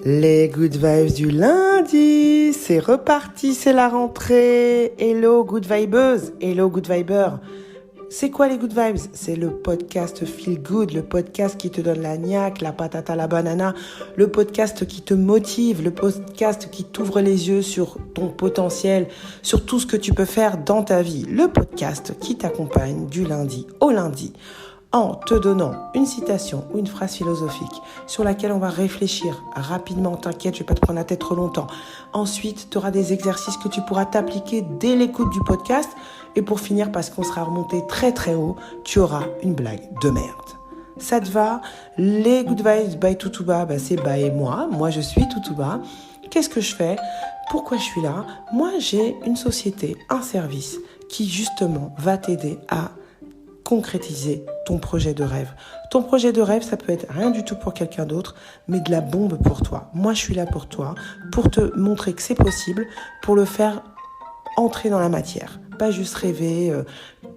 Les good vibes du lundi, c'est reparti, c'est la rentrée. Hello good vibeuse, hello good viber. C'est quoi les good vibes? C'est le podcast Feel Good, le podcast qui te donne la niaque, la patata, la banana, le podcast qui te motive, le podcast qui t'ouvre les yeux sur ton potentiel, sur tout ce que tu peux faire dans ta vie, le podcast qui t'accompagne du lundi au lundi, en te donnant une citation ou une phrase philosophique sur laquelle on va réfléchir rapidement. T'inquiète, je vais pas te prendre la tête trop longtemps. Ensuite, tu auras des exercices que tu pourras t'appliquer dès l'écoute du podcast. Et pour finir, parce qu'on sera remonté très très haut, tu auras une blague de merde. Ça te va? Les good vibes by Toutouba, c'est by moi. Moi, je suis Toutouba. Qu'est-ce que je fais? Pourquoi je suis là? Moi, j'ai une société, un service qui justement va t'aider à concrétiser ton projet de rêve. Ton projet de rêve, ça peut être rien du tout pour quelqu'un d'autre, mais de la bombe pour toi. Moi, je suis là pour toi, pour te montrer que c'est possible, pour le faire entrer dans la matière. Pas juste rêver,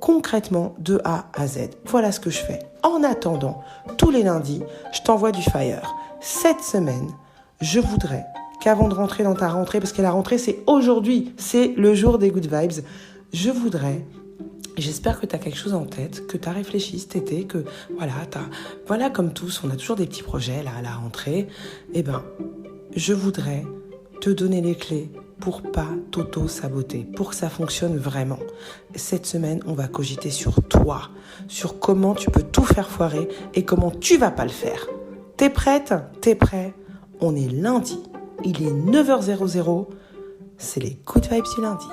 concrètement de A à Z. Voilà ce que je fais. En attendant, tous les lundis, je t'envoie du fire. Cette semaine, je voudrais qu'avant de rentrer dans ta rentrée, parce que la rentrée, c'est aujourd'hui, c'est le jour des good vibes, j'espère que tu as quelque chose en tête, que tu as réfléchi cet été, que voilà, comme tous, on a toujours des petits projets là à la rentrée. Je voudrais te donner les clés pour pas t'auto-saboter, pour que ça fonctionne vraiment. Cette semaine, on va cogiter sur toi, sur comment tu peux tout faire foirer et comment tu vas pas le faire. T'es prête? T'es prêt? On est lundi, il est 9h00, c'est les good vibes du lundi.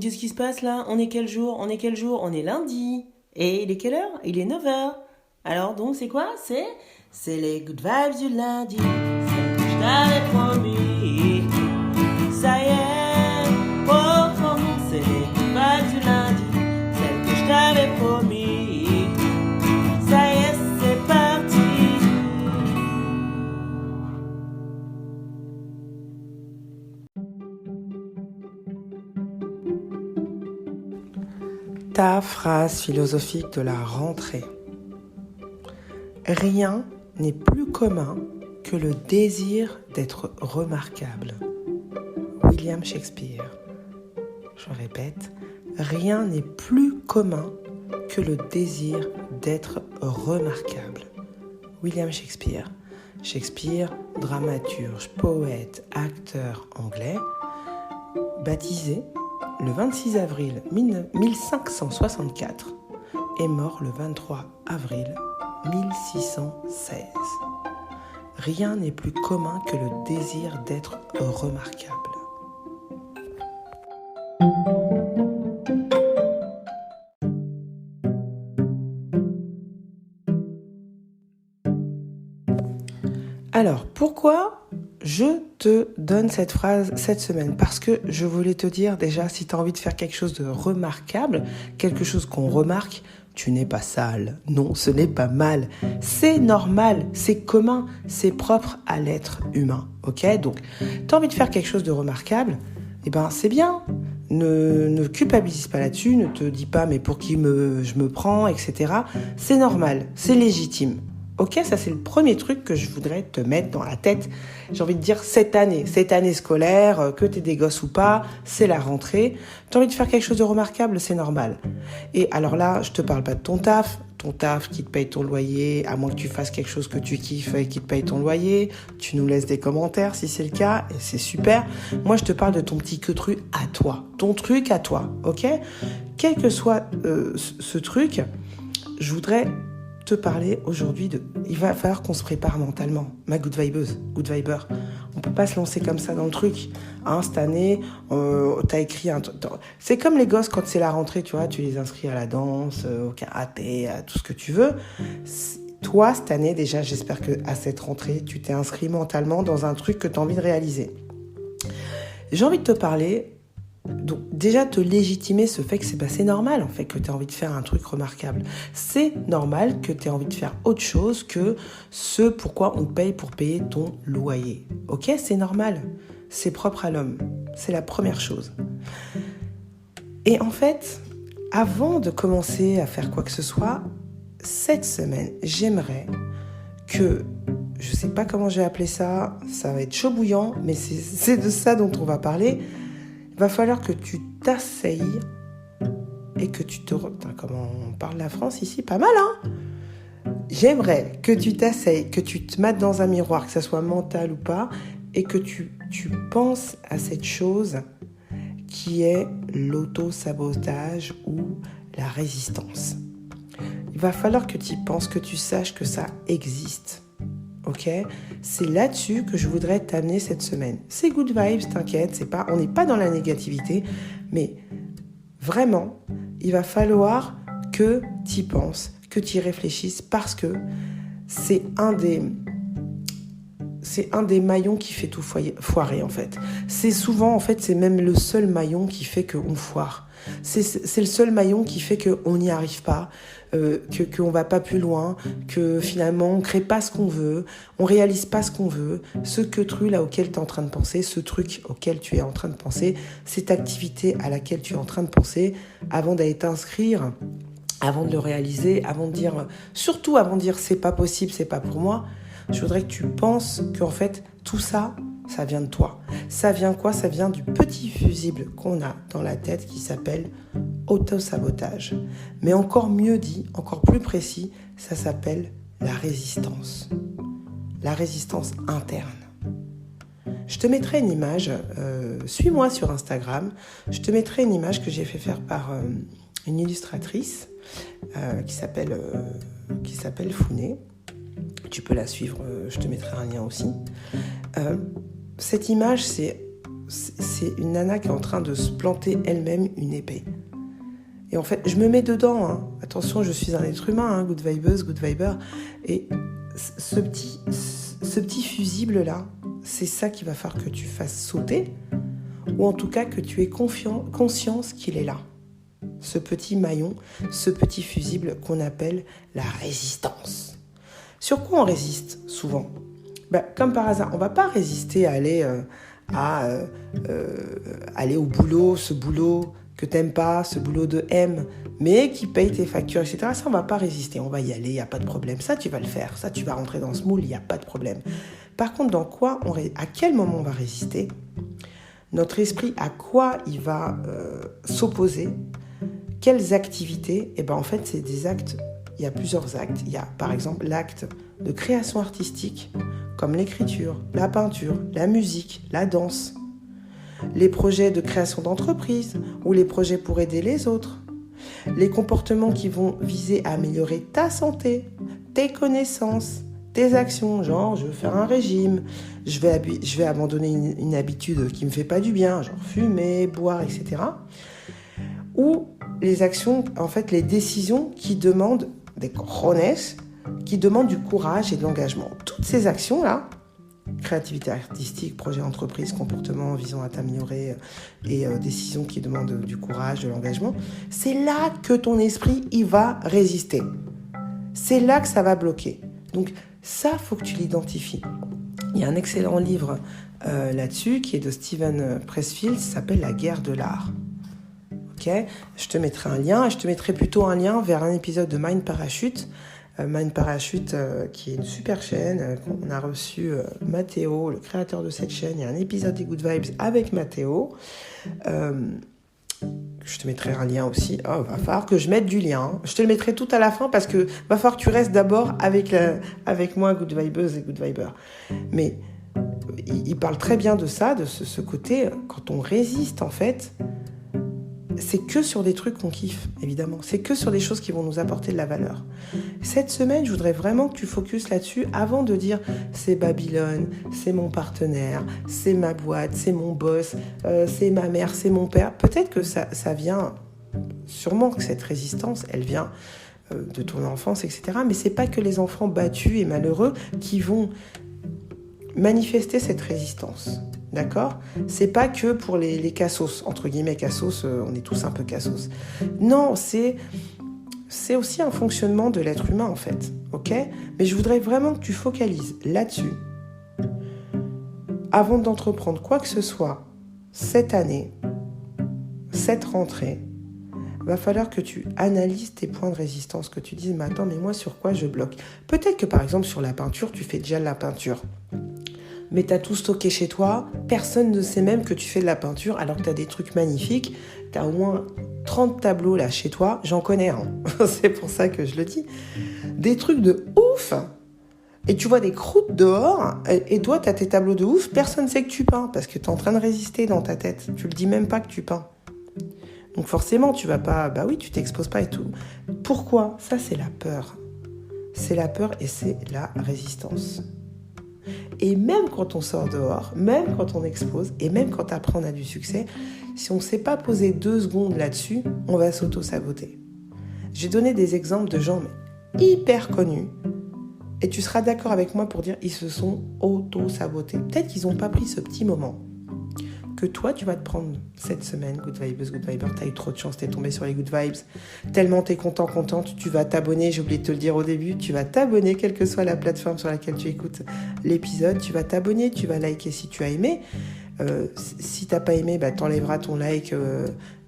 Qu'est-ce qui se passe là? On est quel jour? On est lundi. Et il est quelle heure? Il est 9h. Alors donc c'est quoi? C'est les good vibes du lundi. C'est que je t'avais promis. Ça y est, pour nous c'est les good vibes du lundi. Celle que je t'avais promis. Ça y est, c'est parti. Ta phrase philosophique de la rentrée. Rien n'est plus commun que le désir d'être remarquable. William Shakespeare. Je répète, rien n'est plus commun que le désir d'être remarquable. William Shakespeare. Shakespeare, dramaturge, poète, acteur anglais, baptisé le 26 avril 1564 est mort le 23 avril 1616. Rien n'est plus commun que le désir d'être remarquable. Alors, pourquoi je te donne cette phrase cette semaine? Parce que je voulais te dire déjà, si tu as envie de faire quelque chose de remarquable, quelque chose qu'on remarque, tu n'es pas sale. Non, ce n'est pas mal. C'est normal, c'est commun, c'est propre à l'être humain. Ok? Donc, tu as envie de faire quelque chose de remarquable, c'est bien. Ne culpabilise pas là-dessus, ne te dis pas mais pour qui je me prends, etc. C'est normal, c'est légitime. Ok, ça c'est le premier truc que je voudrais te mettre dans la tête. J'ai envie de dire cette année scolaire, que t'aies des gosses ou pas, c'est la rentrée. T'as envie de faire quelque chose de remarquable, c'est normal. Et alors là, je te parle pas de ton taf qui te paye ton loyer, à moins que tu fasses quelque chose que tu kiffes et qui te paye ton loyer. Tu nous laisses des commentaires si c'est le cas, et c'est super. Moi, je te parle de ton petit truc à toi, ton truc à toi, ok? Quel que soit ce truc, je voudrais te parler aujourd'hui il va falloir qu'on se prépare mentalement. Ma good vibeuse, good viber. On peut pas se lancer comme ça dans le truc. Cette année, t'as écrit un truc. C'est comme les gosses quand c'est la rentrée, tu vois, tu les inscris à la danse, au karaté, à tout ce que tu veux. Toi, cette année, déjà, j'espère qu'à cette rentrée, tu t'es inscrit mentalement dans un truc que t'as envie de réaliser. J'ai envie de te parler Donc déjà te légitimer ce fait que c'est normal en fait que tu aies envie de faire un truc remarquable. C'est normal que tu aies envie de faire autre chose que ce pourquoi on te paye pour payer ton loyer. Ok, c'est normal. C'est propre à l'homme. C'est la première chose. Et en fait, avant de commencer à faire quoi que ce soit, cette semaine, j'aimerais que, je sais pas comment j'ai appelé ça, ça va être chaud bouillant, mais c'est de ça dont on va parler. Il va falloir que tu t'asseyes et que tu te... Comment on parle de la France ici? Pas mal, hein? J'aimerais que tu t'asseyes, que tu te mettes dans un miroir, que ça soit mental ou pas, et que tu penses à cette chose qui est l'auto-sabotage ou la résistance. Il va falloir que tu y penses, que tu saches que ça existe. Ok, c'est là-dessus que je voudrais t'amener cette semaine. C'est good vibes, t'inquiète, on n'est pas dans la négativité, mais vraiment, il va falloir que tu y penses, que tu y réfléchisses, parce que c'est un des maillons qui fait tout foirer en fait. C'est souvent, en fait, c'est même le seul maillon qui fait qu'on foire. C'est le seul maillon qui fait qu'on n'y arrive pas, qu'on va pas plus loin, que finalement on crée pas ce qu'on veut, on réalise pas ce qu'on veut, ce truc là auquel tu es en train de penser, ce truc auquel tu es en train de penser, cette activité à laquelle tu es en train de penser, avant d'aller t'inscrire, avant de le réaliser, surtout avant de dire c'est pas possible, c'est pas pour moi. Je voudrais que tu penses qu'en fait tout ça, ça vient de toi. Ça vient quoi? Ça vient du petit fusible qu'on a dans la tête qui s'appelle auto-sabotage. Mais encore mieux dit, encore plus précis, ça s'appelle la résistance. La résistance interne. Je te mettrai une image, suis-moi sur Instagram, je te mettrai une image que j'ai fait faire par une illustratrice qui s'appelle Founé. Tu peux la suivre, je te mettrai un lien aussi. Cette image, c'est une nana qui est en train de se planter elle-même une épée. Et en fait, je me mets dedans. Hein. Attention, je suis un être humain, hein, good vibeuse, good viber. Et ce petit fusible-là, c'est ça qu'il va falloir que tu fasses sauter, ou en tout cas que tu aies conscience qu'il est là. Ce petit maillon, ce petit fusible qu'on appelle la résistance. Sur quoi on résiste souvent? Comme par hasard, on ne va pas résister à aller au boulot, ce boulot que tu n'aimes pas, ce boulot de M, mais qui paye tes factures, etc. Ça, on ne va pas résister, on va y aller, il n'y a pas de problème. Ça, tu vas le faire, ça, tu vas rentrer dans ce moule, il n'y a pas de problème. Par contre, à quel moment on va résister? Notre esprit, à quoi il va s'opposer? Quelles activités? En fait, c'est des actes. Il y a plusieurs actes. Il y a par exemple l'acte de création artistique, comme l'écriture, la peinture, la musique, la danse, les projets de création d'entreprise ou les projets pour aider les autres, les comportements qui vont viser à améliorer ta santé, tes connaissances, tes actions, genre je veux faire un régime, je vais abandonner une habitude qui me fait pas du bien, genre fumer, boire, etc. Ou les actions, en fait, les décisions qui demandent des cojones, qui demandent du courage et de l'engagement. Toutes ces actions-là, créativité artistique, projet d'entreprise, comportement visant à t'améliorer et décisions qui demandent du courage, de l'engagement, c'est là que ton esprit, il va résister. C'est là que ça va bloquer. Donc ça, faut que tu l'identifies. Il y a un excellent livre là-dessus qui est de Steven Pressfield, ça s'appelle La guerre de l'art. Okay. Je te mettrai un lien, et je te mettrai plutôt un lien vers un épisode de Mind Parachute. Mind Parachute, qui est une super chaîne. On a reçu Mathéo, le créateur de cette chaîne. Il y a un épisode des Good Vibes avec Mathéo. Je te mettrai un lien aussi. Va falloir que je mette du lien. Je te le mettrai tout à la fin parce que va falloir que tu restes d'abord avec moi, Good Vibeuse et Good Viber. Mais il parle très bien de ça, de ce côté, quand on résiste en fait, c'est que sur des trucs qu'on kiffe, évidemment. C'est que sur des choses qui vont nous apporter de la valeur. Cette semaine, je voudrais vraiment que tu focuses là-dessus avant de dire c'est Babylone, c'est mon partenaire, c'est ma boîte, c'est mon boss, c'est ma mère, c'est mon père. Peut-être que ça vient, sûrement que cette résistance, elle vient de ton enfance, etc. Mais c'est pas que les enfants battus et malheureux qui vont manifester cette résistance. D'accord ? C'est pas que pour les cassos, entre guillemets cassos, on est tous un peu cassos. Non, c'est aussi un fonctionnement de l'être humain en fait, ok ? Mais je voudrais vraiment que tu focalises là-dessus. Avant d'entreprendre quoi que ce soit, cette année, cette rentrée, va falloir que tu analyses tes points de résistance, que tu dises, mais attends, mais moi sur quoi je bloque ? Peut-être que par exemple sur la peinture, tu fais déjà de la peinture. Mais tu as tout stocké chez toi, personne ne sait même que tu fais de la peinture alors que tu as des trucs magnifiques, tu as au moins 30 tableaux là chez toi, j'en connais un, c'est pour ça que je le dis, des trucs de ouf, et tu vois des croûtes dehors, et toi tu as tes tableaux de ouf, personne ne sait que tu peins, parce que tu es en train de résister dans ta tête, tu le dis même pas que tu peins. Donc forcément tu vas pas, bah oui tu t'exposes pas et tout. Pourquoi ? Ça c'est la peur. C'est la peur et c'est la résistance. Et même quand on sort dehors, même quand on expose, et même quand après on a du succès, si on ne s'est pas posé 2 secondes là-dessus, on va s'auto-saboter. J'ai donné des exemples de gens hyper connus, et tu seras d'accord avec moi pour dire ils se sont auto-sabotés. Peut-être qu'ils n'ont pas pris ce petit moment que toi, tu vas te prendre cette semaine, Good Vibes, Good Viber, t'as eu trop de chance, t'es tombé sur les Good Vibes, tellement t'es contente, tu vas t'abonner, j'ai oublié de te le dire au début, tu vas t'abonner, quelle que soit la plateforme sur laquelle tu écoutes l'épisode, tu vas t'abonner, tu vas liker si tu as aimé, si t'as pas aimé, bah, t'enlèveras ton like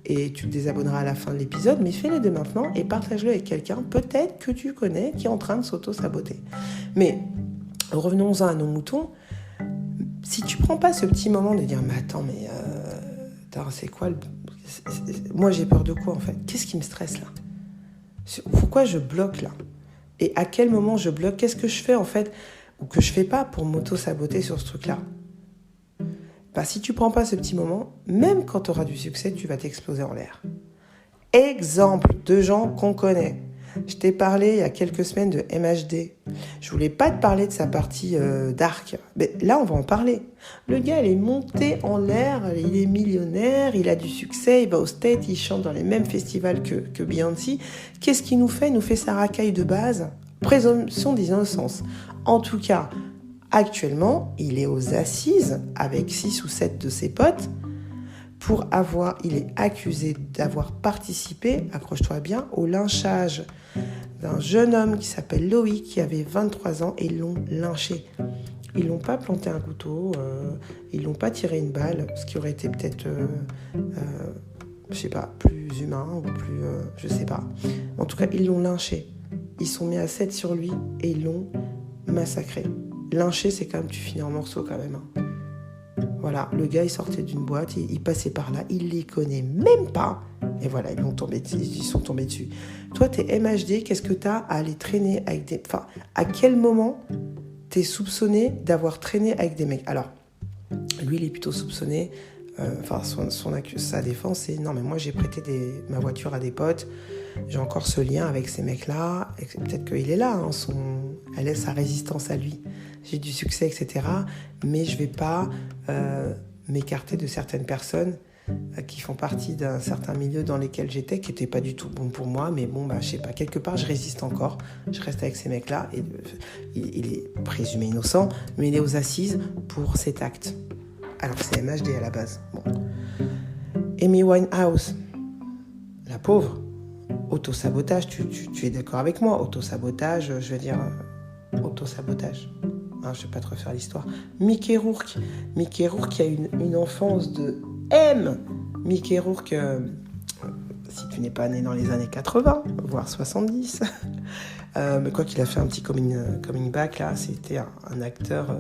et tu te désabonneras à la fin de l'épisode, mais fais-le dès maintenant et partage-le avec quelqu'un, peut-être que tu connais, qui est en train de s'auto-saboter. Mais revenons-en à nos moutons. Si tu prends pas ce petit moment de dire mais attends mais c'est quoi moi j'ai peur de quoi en fait ? Qu'est-ce qui me stresse là ? Pourquoi je bloque là ? Et à quel moment je bloque ? Qu'est-ce que je fais en fait ou que je fais pas pour m'auto-saboter sur ce truc là ? Bah si tu prends pas ce petit moment, même quand tu auras du succès, tu vas t'exploser en l'air. Exemple de gens qu'on connaît. Je t'ai parlé il y a quelques semaines de MHD. Je voulais pas te parler de sa partie dark. Mais là, on va en parler. Le gars, il est monté en l'air, il est millionnaire, il a du succès, il va au States, il chante dans les mêmes festivals que Beyoncé. Qu'est-ce qu'il nous fait ? Il nous fait sa racaille de base. Présomption d'innocence. En tout cas, actuellement, il est aux assises avec 6 ou 7 de ses potes. Il est accusé d'avoir participé, accroche-toi bien, au lynchage d'un jeune homme qui s'appelle Loïc, qui avait 23 ans, et ils l'ont lynché. Ils l'ont pas planté un couteau, ils l'ont pas tiré une balle, ce qui aurait été peut-être, je sais pas, plus humain ou plus, je sais pas. En tout cas, ils l'ont lynché. Ils sont mis à 7 sur lui et ils l'ont massacré. Lyncher, c'est quand même, tu finis en morceaux quand même. Hein. Voilà, le gars, il sortait d'une boîte, il passait par là, il les connaît même pas. Et voilà, ils sont tombés dessus. Toi, t'es MHD, qu'est-ce que t'as à aller traîner avec des... Enfin, à quel moment t'es soupçonné d'avoir traîné avec des mecs ? Alors, lui, il est plutôt soupçonné... sa défense, c'est... Non, mais moi, j'ai prêté ma voiture à des potes. J'ai encore ce lien avec ces mecs-là. Et peut-être qu'il est là, hein, elle est sa résistance à lui. J'ai du succès, etc. Mais je ne vais pas m'écarter de certaines personnes qui font partie d'un certain milieu dans lesquels j'étais, qui n'étaient pas du tout bons pour moi. Mais bon, je sais pas, quelque part, je résiste encore. Je reste avec ces mecs-là. Et il est présumé innocent, mais il est aux assises pour cet acte. Alors que c'est MHD à la base. Bon. Amy Winehouse, la pauvre, autosabotage, tu es d'accord avec moi ? Autosabotage, je veux dire, autosabotage. Hein, je ne vais pas te refaire l'histoire. Mickey Rourke qui a une enfance de M. Mickey Rourke, si tu n'es pas né dans les années 80, voire 70, mais quoi qu'il a fait un petit coming back, là, c'était un acteur...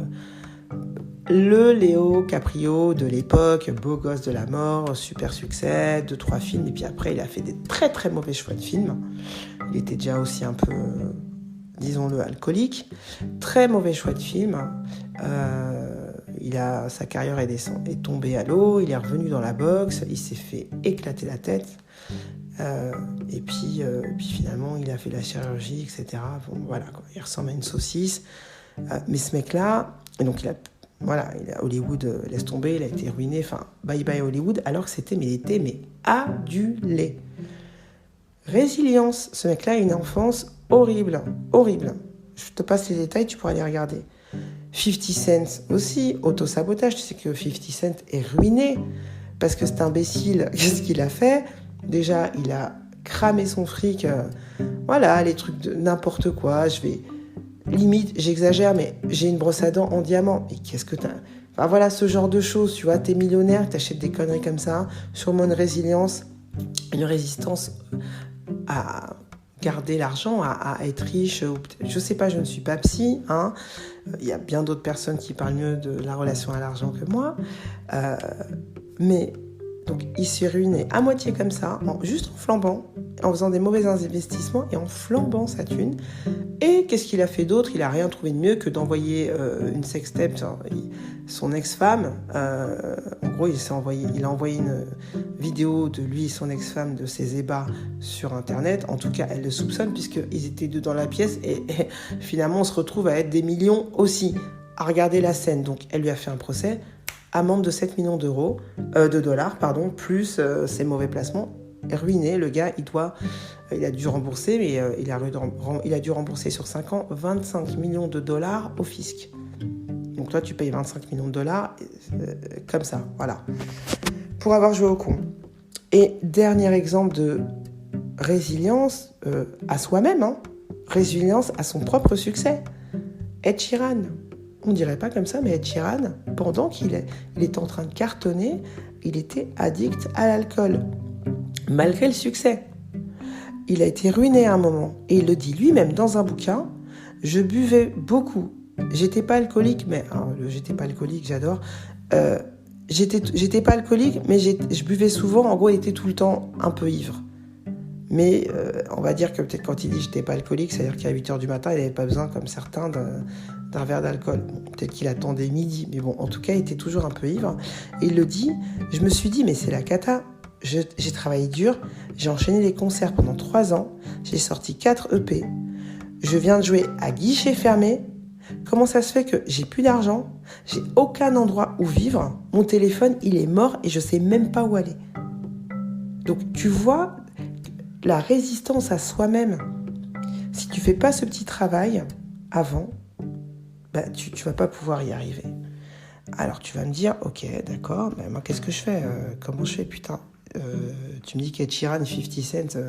le Léo Caprio de l'époque, beau gosse de la mort, super succès, 2-3 films, et puis après il a fait des très très mauvais choix de films. Il était déjà aussi un peu, disons-le, alcoolique. Très mauvais choix de films. Sa carrière est tombée à l'eau, il est revenu dans la boxe, il s'est fait éclater la tête. Et puis finalement il a fait la chirurgie, etc. Bon, voilà, quoi. Il ressemble à une saucisse. Mais ce mec-là, et donc il a Hollywood, laisse tomber, il a été ruiné, enfin, bye bye Hollywood, alors que il était adulé. Résilience, ce mec-là a une enfance horrible. Je te passe les détails, tu pourras les regarder. 50 Cent aussi, auto-sabotage. Tu sais que 50 Cent est ruiné parce que cet imbécile, qu'est-ce qu'il a fait? Déjà, il a cramé son fric, voilà, les trucs de n'importe quoi. Limite, j'exagère, mais j'ai une brosse à dents en diamant. Et qu'est-ce que t'as? Enfin voilà, ce genre de choses, tu vois, t'es millionnaire, t'achètes des conneries comme ça, sûrement une résilience, une résistance à garder l'argent, à être riche, ou je sais pas, je ne suis pas psy, hein. Il y a bien d'autres personnes qui parlent mieux de la relation à l'argent que moi, mais donc il s'est ruiné à moitié comme ça, juste en flambant, en faisant des mauvais investissements et en flambant sa thune. Et qu'est-ce qu'il a fait d'autre? Il a rien trouvé de mieux que d'envoyer une sextape, son ex-femme. En gros, il a envoyé une vidéo de lui et son ex-femme de ses ébats sur Internet. En tout cas, elle le soupçonne puisqu'ils étaient deux dans la pièce et finalement, on se retrouve à être des millions aussi à regarder la scène. Donc, elle lui a fait un procès, amende de 7 millions de dollars, plus ses mauvais placements. Ruiné, le gars, il a dû rembourser, mais il a dû rembourser sur 5 ans 25 millions de dollars au fisc. Donc toi, tu payes 25 millions de dollars comme ça, voilà, pour avoir joué au con. Et dernier exemple de résilience à soi-même, résilience à son propre succès. Ed Sheeran, on dirait pas comme ça, mais Ed Sheeran, pendant qu'il était en train de cartonner, il était addict à l'alcool. Malgré le succès, il a été ruiné à un moment. Et il le dit lui-même dans un bouquin, je buvais beaucoup. J'étais pas alcoolique, mais j'étais pas alcoolique, j'adore. J'étais pas alcoolique, mais je buvais souvent. En gros, il était tout le temps un peu ivre. Mais on va dire que peut-être quand il dit j'étais pas alcoolique, c'est-à-dire qu'à 8h du matin, il n'avait pas besoin, comme certains, d'un verre d'alcool. Bon, peut-être qu'il attendait midi, mais bon, en tout cas, il était toujours un peu ivre. Et il le dit, je me suis dit, mais c'est la cata. J'ai travaillé dur, j'ai enchaîné les concerts pendant 3 ans, j'ai sorti 4 EP, je viens de jouer à guichet fermé. Comment ça se fait que j'ai plus d'argent, j'ai aucun endroit où vivre, mon téléphone il est mort et je sais même pas où aller. Donc tu vois la résistance à soi-même. Si tu fais pas ce petit travail avant, tu vas pas pouvoir y arriver. Alors tu vas me dire, ok, d'accord, mais moi qu'est-ce que je fais? Comment je fais, putain? Tu me dis qu'Ed Sheeran et 50 Cent,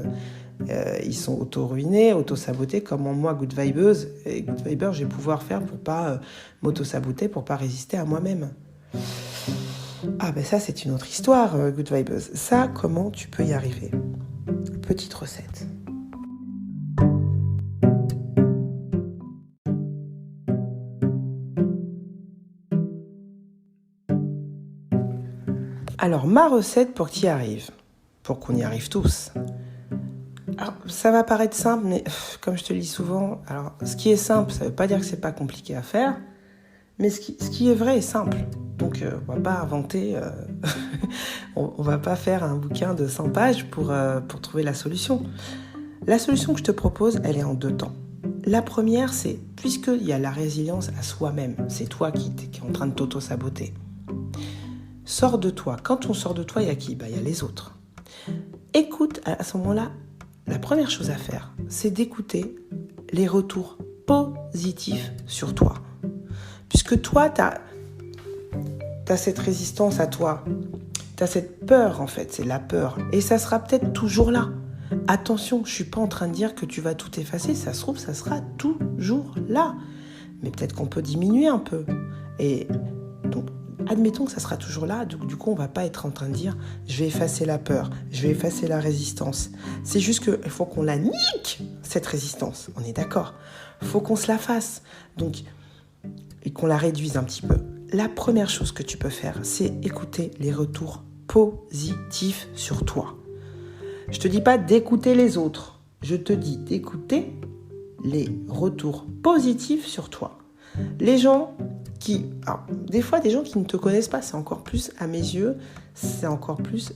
ils sont auto-ruinés, auto-sabotés. Comment moi, Good Vibeuse et Good Viber, je vais pouvoir faire pour pas m'auto-saboter, pour pas résister à moi-même? Ah ben ça, c'est une autre histoire, Good Vibeuse. Ça, comment tu peux y arriver? Petite recette. Alors, ma recette pour que tu y arrives, pour qu'on y arrive tous. Alors, ça va paraître simple, mais comme je te le dis souvent, alors, ce qui est simple, ça ne veut pas dire que c'est pas compliqué à faire, mais ce qui est vrai est simple. Donc, on va pas inventer, on va pas faire un bouquin de 100 pages pour trouver la solution. La solution que je te propose, elle est en 2 temps. La première, c'est, puisqu'il y a la résilience à soi-même, c'est toi qui es en train de t'auto-saboter. Sors de toi. Quand on sort de toi, il y a qui? Il y a les autres. Écoute, à ce moment-là, la première chose à faire, c'est d'écouter les retours positifs sur toi. Puisque toi, t'as cette résistance à toi. T'as cette peur, en fait. C'est la peur. Et ça sera peut-être toujours là. Attention, je suis pas en train de dire que tu vas tout effacer. Ça se trouve, ça sera toujours là. Mais peut-être qu'on peut diminuer un peu. Et donc, admettons que ça sera toujours là, du coup on va pas être en train de dire je vais effacer la peur, je vais effacer la résistance. C'est juste qu'il faut qu'on la nique, cette résistance, on est d'accord. Il faut qu'on se la fasse, donc, et qu'on la réduise un petit peu. La première chose que tu peux faire, c'est écouter les retours positifs sur toi. Je te dis pas d'écouter les autres, je te dis d'écouter les retours positifs sur toi. Les gens des fois, des gens qui ne te connaissent pas, c'est encore plus, à mes yeux, c'est encore plus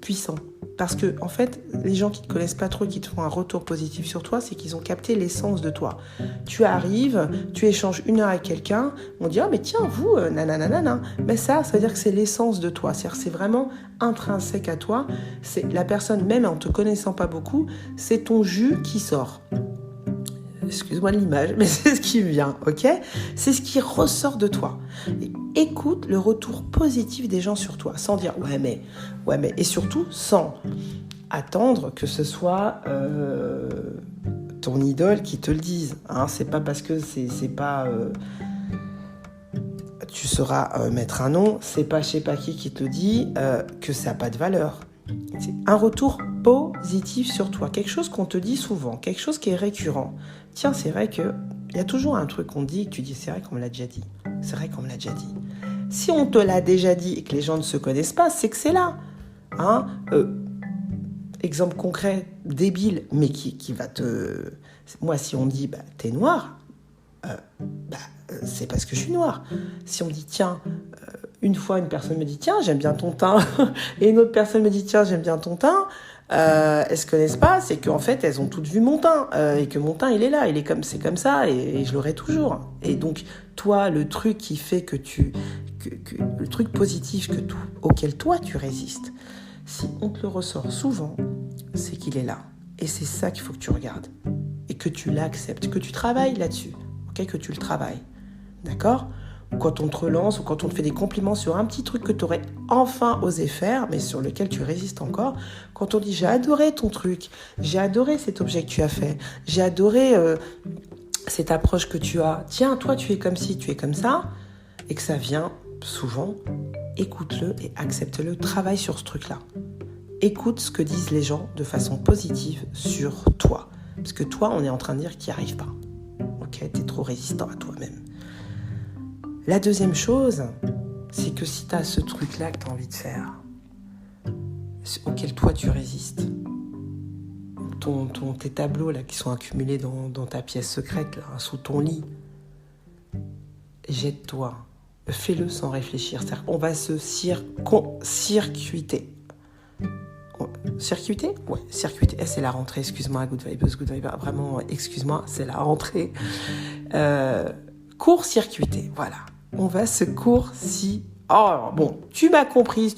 puissant. Parce que, en fait, les gens qui ne te connaissent pas trop, qui te font un retour positif sur toi, c'est qu'ils ont capté l'essence de toi. Tu arrives, tu échanges 1 heure avec quelqu'un, on dit « Ah, mais tiens, vous, nananana ». Mais ça veut dire que c'est l'essence de toi. C'est-à-dire que c'est vraiment intrinsèque à toi. C'est la personne, même en te connaissant pas beaucoup, c'est ton jus qui sort. excuse-moi de l'image, mais c'est ce qui vient, ok? C'est ce qui ressort de toi. Et écoute le retour positif des gens sur toi, sans dire ouais mais, et surtout sans attendre que ce soit ton idole qui te le dise. Hein, c'est pas parce que c'est pas tu sauras mettre un nom, c'est pas je sais pas qui te dit que ça n'a pas de valeur. C'est un retour positif sur toi, quelque chose qu'on te dit souvent, quelque chose qui est récurrent. Tiens, c'est vrai qu'il y a toujours un truc qu'on dit et que tu dis c'est vrai qu'on me l'a déjà dit. C'est vrai qu'on me l'a déjà dit. Si on te l'a déjà dit et que les gens ne se connaissent pas, c'est que c'est là. Hein, exemple concret, débile, mais qui va te... Moi, si on me dit t'es noir, c'est parce que je suis noire. Si on dit tiens, une fois une personne me dit tiens j'aime bien ton teint et une autre personne me dit tiens j'aime bien ton teint, elles se connaissent pas, c'est qu'en fait elles ont toutes vu mon teint et que mon teint il est là, c'est comme ça et je l'aurai toujours. Et donc toi le truc qui fait que le truc positif auquel toi tu résistes, si on te le ressort souvent, c'est qu'il est là. Et c'est ça qu'il faut que tu regardes et que tu l'acceptes, que tu travailles là-dessus. Que tu le travailles, d'accord? Quand on te relance ou quand on te fait des compliments sur un petit truc que tu aurais enfin osé faire, mais sur lequel tu résistes encore, quand on dit j'ai adoré ton truc, j'ai adoré cet objet que tu as fait, j'ai adoré cette approche que tu as, tiens, toi tu es comme ci, tu es comme ça, et que ça vient souvent, écoute-le et accepte-le, travaille sur ce truc-là. Écoute ce que disent les gens de façon positive sur toi, parce que toi, on est en train de dire qu'il n'y arrive pas. Ok, t'es trop résistant à toi-même. La deuxième chose, c'est que si t'as ce truc-là que t'as envie de faire, auquel toi tu résistes, tes tableaux là qui sont accumulés dans ta pièce secrète, là, sous ton lit, jette-toi, fais-le sans réfléchir. C'est-à-dire qu'on va se circuiter. Circuiter ? Ouais, circuiter. C'est la rentrée, excuse-moi, Good Vibes, vraiment, excuse-moi, c'est la rentrée. Court-circuiter, voilà. On va se court-si... Oh, bon, tu m'as compris,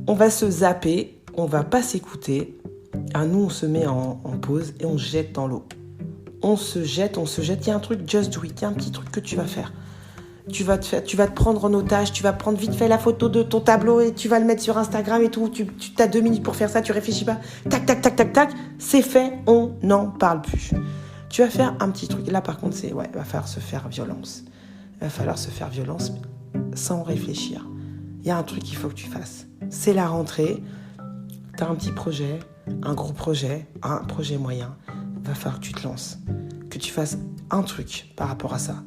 on va se zapper, on va pas s'écouter. Ah, nous, on se met en pause et on se jette dans l'eau. On se jette, il y a un truc, just do it, il y a un petit truc que tu vas faire. Tu vas te prendre en otage, tu vas prendre vite fait la photo de ton tableau et tu vas le mettre sur Instagram et tout. Tu as 2 minutes pour faire ça, tu réfléchis pas. Tac, tac, tac, tac, tac. C'est fait, on n'en parle plus. Tu vas faire un petit truc. Là, par contre, il va falloir se faire violence. Il va falloir se faire violence sans réfléchir. Il y a un truc qu'il faut que tu fasses. C'est la rentrée. Tu as un petit projet, un gros projet, un projet moyen. Il va falloir que tu te lances. Que tu fasses un truc par rapport à ça.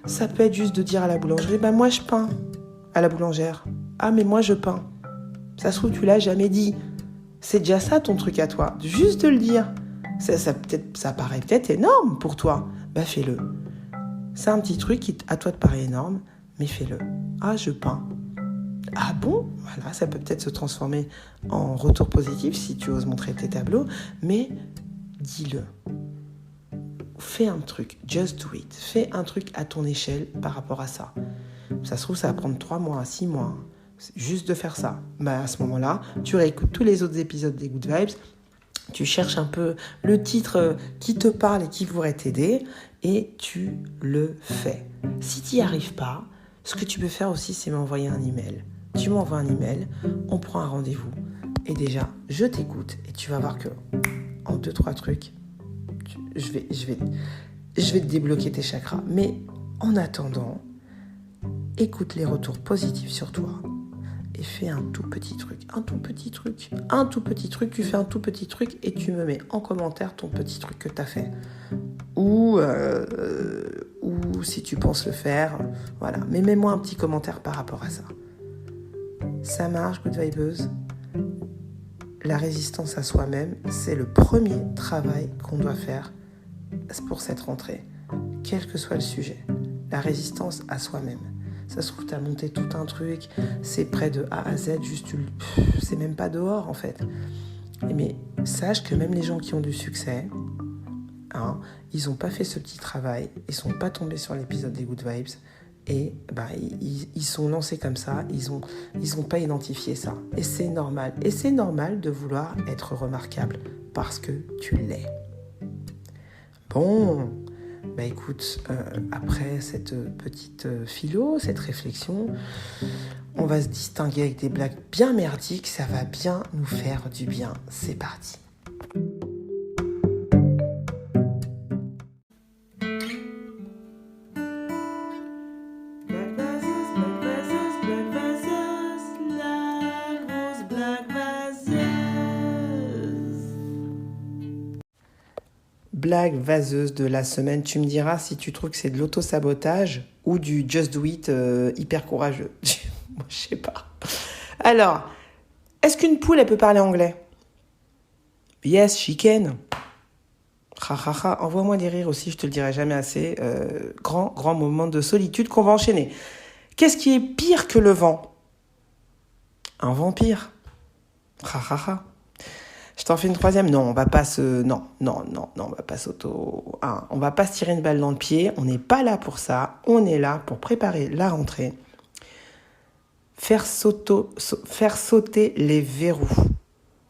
Ça peut être juste de dire à la boulangerie, moi je peins à la boulangère. Ah mais moi je peins. Ça se trouve tu l'as jamais dit. C'est déjà ça ton truc à toi. Juste de le dire. Ça paraît peut-être énorme pour toi. Fais-le. C'est un petit truc qui à toi te paraît énorme, mais fais-le. Ah je peins. Ah bon ? Voilà, ça peut peut-être se transformer en retour positif si tu oses montrer tes tableaux, mais dis-le. Fais un truc, just do it. Fais un truc à ton échelle par rapport à ça. Ça se trouve, ça va prendre 3 mois, 6 mois. Juste de faire ça. À ce moment-là, tu réécoutes tous les autres épisodes des Good Vibes. Tu cherches un peu le titre qui te parle et qui pourrait t'aider. Et tu le fais. Si tu n'y arrives pas, ce que tu peux faire aussi, c'est m'envoyer un email. Tu m'envoies un email, on prend un rendez-vous. Et déjà, je t'écoute. Et tu vas voir que en 2-3 trucs, je vais te débloquer tes chakras. Mais en attendant, écoute les retours positifs sur toi et fais un tout petit truc. Tu fais un tout petit truc et tu me mets en commentaire ton petit truc que tu as fait. Ou si tu penses le faire, voilà. Mais mets-moi un petit commentaire par rapport à ça. Ça marche, Good Vibeuse. La résistance à soi-même, c'est le premier travail qu'on doit faire pour cette rentrée, quel que soit le sujet. La résistance à soi-même. Ça se trouve, tu as monté tout un truc, c'est près de A à Z, c'est même pas dehors en fait. Mais sache que même les gens qui ont du succès, ils n'ont pas fait ce petit travail, ils sont pas tombés sur l'épisode des Good Vibes et ils sont lancés comme ça, ils ont pas identifié ça. Et c'est normal. Et c'est normal de vouloir être remarquable parce que tu l'es. Bon, bah écoute, après cette petite philo, cette réflexion, on va se distinguer avec des blagues bien merdiques, ça va bien nous faire du bien. C'est parti. Blague vaseuse de la semaine, tu me diras si tu trouves que c'est de l'auto-sabotage ou du just do it hyper courageux. Moi, je sais pas. Alors, est-ce qu'une poule, elle peut parler anglais? Yes, she can. Envoie-moi des rires aussi, je te le dirai jamais assez. Grand moment de solitude qu'on va enchaîner. Qu'est-ce qui est pire que le vent? Un vampire. Je t'en fais une troisième. Non, on va pas se... Non, on va pas s'auto... on va pas se tirer une balle dans le pied. On n'est pas là pour ça. On est là pour préparer la rentrée. Faire sauter les verrous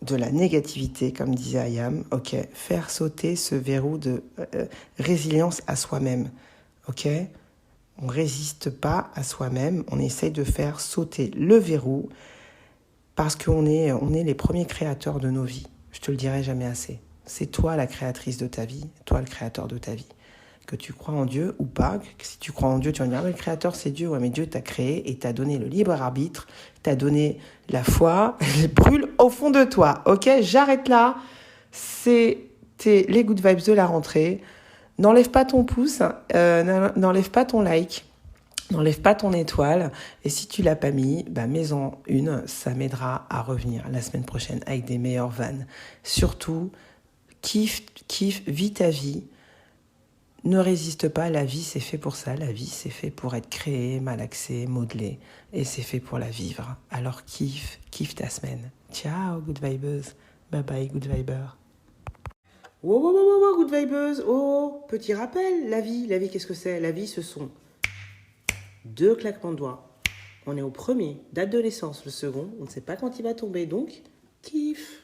de la négativité, comme disait Ayam. Ok. Faire sauter ce verrou de résilience à soi-même. Ok. On résiste pas à soi-même. On essaye de faire sauter le verrou parce qu'on est les premiers créateurs de nos vies. Je te le dirai jamais assez. C'est toi la créatrice de ta vie, toi le créateur de ta vie. Que tu crois en Dieu ou pas, que si tu crois en Dieu, tu vas me dire, le créateur c'est Dieu. Ouais, mais Dieu t'a créé et t'a donné le libre arbitre, t'a donné la foi, elle brûle au fond de toi. Ok, j'arrête là. C'était les good vibes de la rentrée. N'enlève pas ton pouce, n'enlève pas ton like. N'enlève pas ton étoile et si tu l'as pas mis, mets-en une, ça m'aidera à revenir la semaine prochaine avec des meilleures vannes. Surtout, kiffe, vis ta vie. Ne résiste pas, la vie c'est fait pour ça, la vie c'est fait pour être créée, malaxée, modelée et c'est fait pour la vivre. Alors kiffe ta semaine. Ciao, good vibers. Bye bye, good viber. Wow, good vibers. Oh, petit rappel, la vie qu'est-ce que c'est? La vie ce sont 2 claquements de doigts. On est au premier, date de naissance. Le second, on ne sait pas quand il va tomber, donc kiffe.